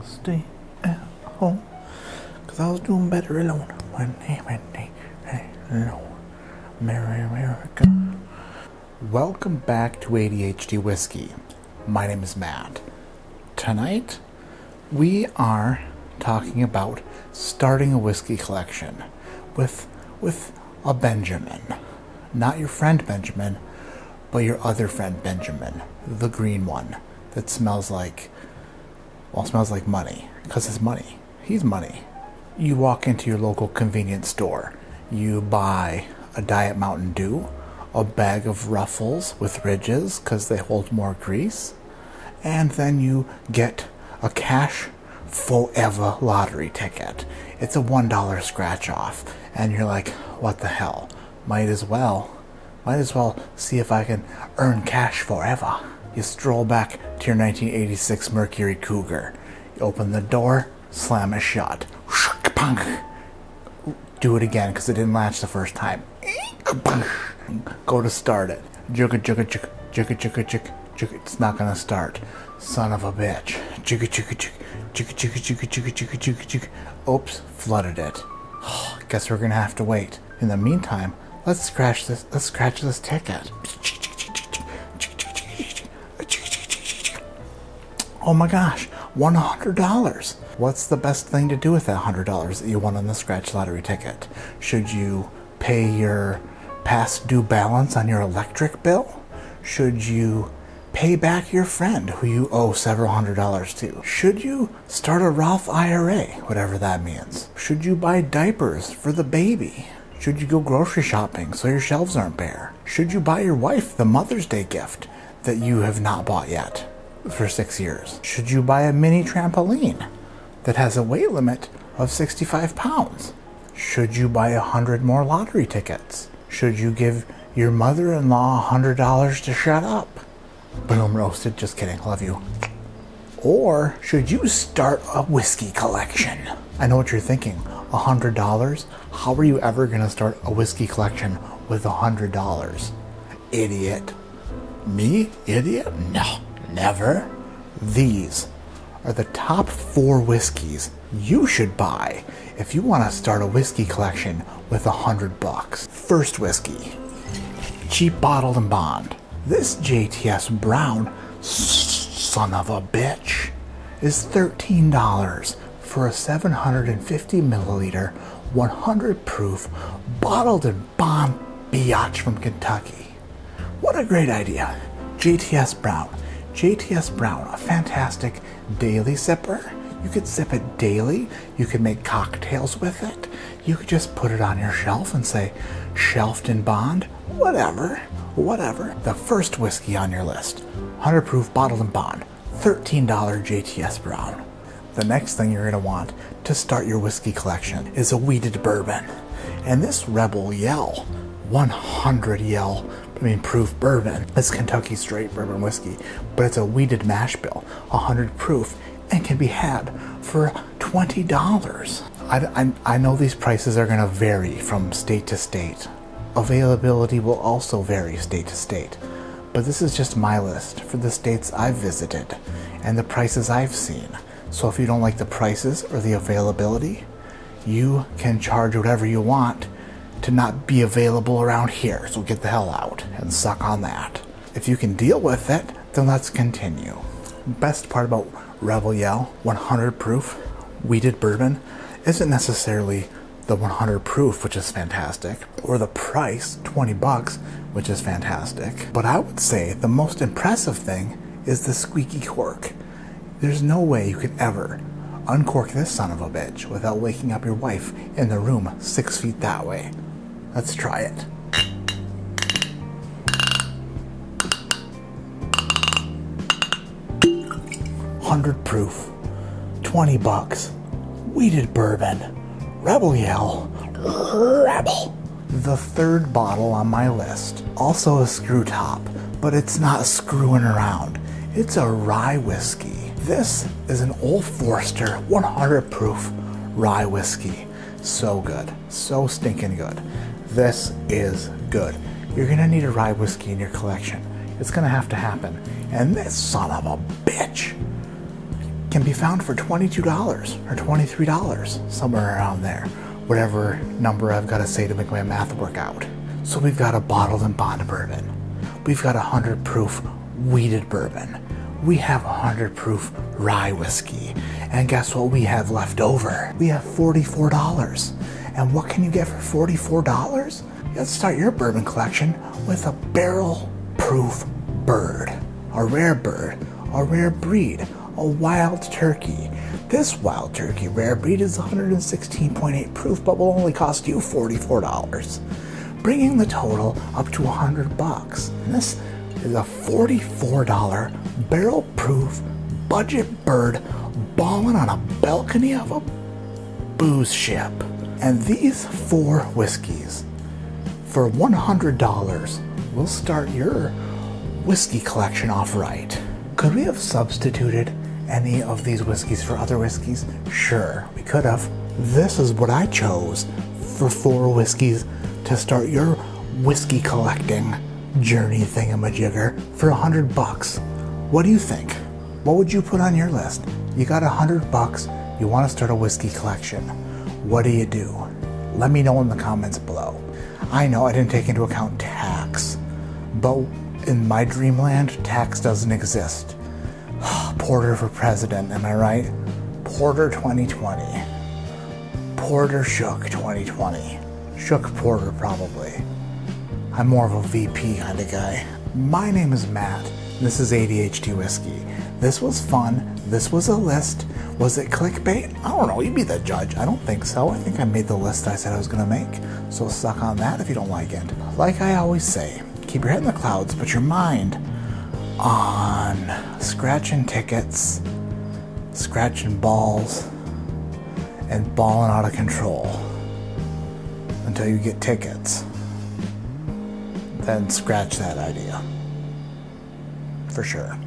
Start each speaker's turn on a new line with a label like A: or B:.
A: stay at home, 'cause I was doing better alone. One day, alone. Merry America. Welcome back to ADHD Whiskey. My name is Matt. Tonight, we are talking about starting a whiskey collection with a Benjamin. Not your friend Benjamin, but your other friend Benjamin, the green one that smells like money, because it's money. He's money. You walk into your local convenience store, you buy a Diet Mountain Dew, a bag of Ruffles with ridges because they hold more grease, and then you get a Cash Forever lottery ticket. It's a $1 scratch off, and you're like, what the hell? Might as well see if I can earn cash forever. You stroll back to your 1986 Mercury Cougar. You open the door, slam it shut. Do it again because it didn't latch the first time. Go to start it. Jugga jugga jugga jugga jugga jugga jugga. It's not gonna start. Son of a bitch. Jugga jugga jugga jugga jugga jugga jugga jugga jugga jugga. Oops, flooded it. Guess we're gonna have to wait. In the meantime, let's scratch this ticket. Oh my gosh, $100. What's the best thing to do with that $100 that you won on the scratch lottery ticket? Should you pay your past due balance on your electric bill? Should you pay back your friend who you owe several $100s to? Should you start a Roth IRA, whatever that means? Should you buy diapers for the baby? Should you go grocery shopping so your shelves aren't bare? Should you buy your wife the Mother's Day gift that you have not bought yet for 6 years? Should you buy a mini trampoline that has a weight limit of 65 pounds? Should you buy 100 more lottery tickets? Should you give your mother-in-law $100 to shut up? Boom, roasted. Just kidding. Love you. Or should you start a whiskey collection? I know what you're thinking. $100? How are you ever going to start a whiskey collection with $100? Idiot. Me? Idiot? No, never. These are the top 4 whiskeys you should buy if you want to start a whiskey collection with $100. First whiskey, cheap bottled and bond. This JTS Brown son of a bitch is $13 for a 750 milliliter, 100 proof, bottled and bond biatch from Kentucky. What a great idea. JTS Brown. JTS Brown, a fantastic daily sipper. You could sip it daily. You could make cocktails with it. You could just put it on your shelf and say, shelved in bond, whatever. The first whiskey on your list, 100 proof, bottled and bond, $13 JTS Brown. The next thing you're going to want to start your whiskey collection is a wheated bourbon. And this Rebel Yell, 100 proof bourbon is Kentucky straight bourbon whiskey, but it's a wheated mash bill, 100 proof, and can be had for $20. I know these prices are going to vary from state to state. Availability will also vary state to state. But this is just my list for the states I've visited and the prices I've seen. So if you don't like the prices or the availability, you can charge whatever you want to not be available around here. So get the hell out and suck on that. If you can deal with it, then let's continue. Best part about Rebel Yell 100 proof wheated bourbon isn't necessarily the 100 proof, which is fantastic, or the price, $20, which is fantastic. But I would say the most impressive thing is the squeaky cork. There's no way you could ever uncork this son of a bitch without waking up your wife in the room 6 feet that way. Let's try it. $100 proof, $20, wheated bourbon, Rebel Yell, Rebel. The third bottle on my list, also a screw top, but it's not screwing around. It's a rye whiskey. This is an Old Forester 100 proof rye whiskey. So good, so stinking good. This is good. You're gonna need a rye whiskey in your collection. It's gonna have to happen. And this son of a bitch can be found for $22 or $23, somewhere around there. Whatever number I've got to say to make my math work out. So we've got a bottled and bonded bourbon. We've got 100 proof wheated bourbon. We have 100 proof rye whiskey. And guess what we have left over? We have $44. And what can you get for $44? Let's start your bourbon collection with a barrel proof bird. A rare bird, a rare breed, a wild turkey. This wild turkey rare breed is 116.8 proof, but will only cost you $44, bringing the total up to $100. And this is a $44 barrel proof budget bird balling on a balcony of a booze ship. And these 4 whiskeys, for $100, will start your whiskey collection off right. Could we have substituted any of these whiskeys for other whiskeys? Sure, we could have. This is what I chose for 4 whiskeys to start your whiskey collecting journey thingamajigger for $100. What do you think? What would you put on your list? You got $100, you want to start a whiskey collection. What do you do? Let me know in the comments below. I know I didn't take into account tax, but in my dreamland, tax doesn't exist. Porter for president, am I right? Porter 2020. Porter Shook 2020. Shook Porter, probably. I'm more of a VP kind of guy. My name is Matt. This is ADHD Whiskey. This was fun. This was a list. Was it clickbait? I don't know. You be the judge. I don't think so. I think I made the list I said I was going to make. So suck on that if you don't like it. Like I always say, keep your head in the clouds, but your mind on scratching tickets, scratching balls, and balling out of control until you get tickets. Then scratch that idea. For sure.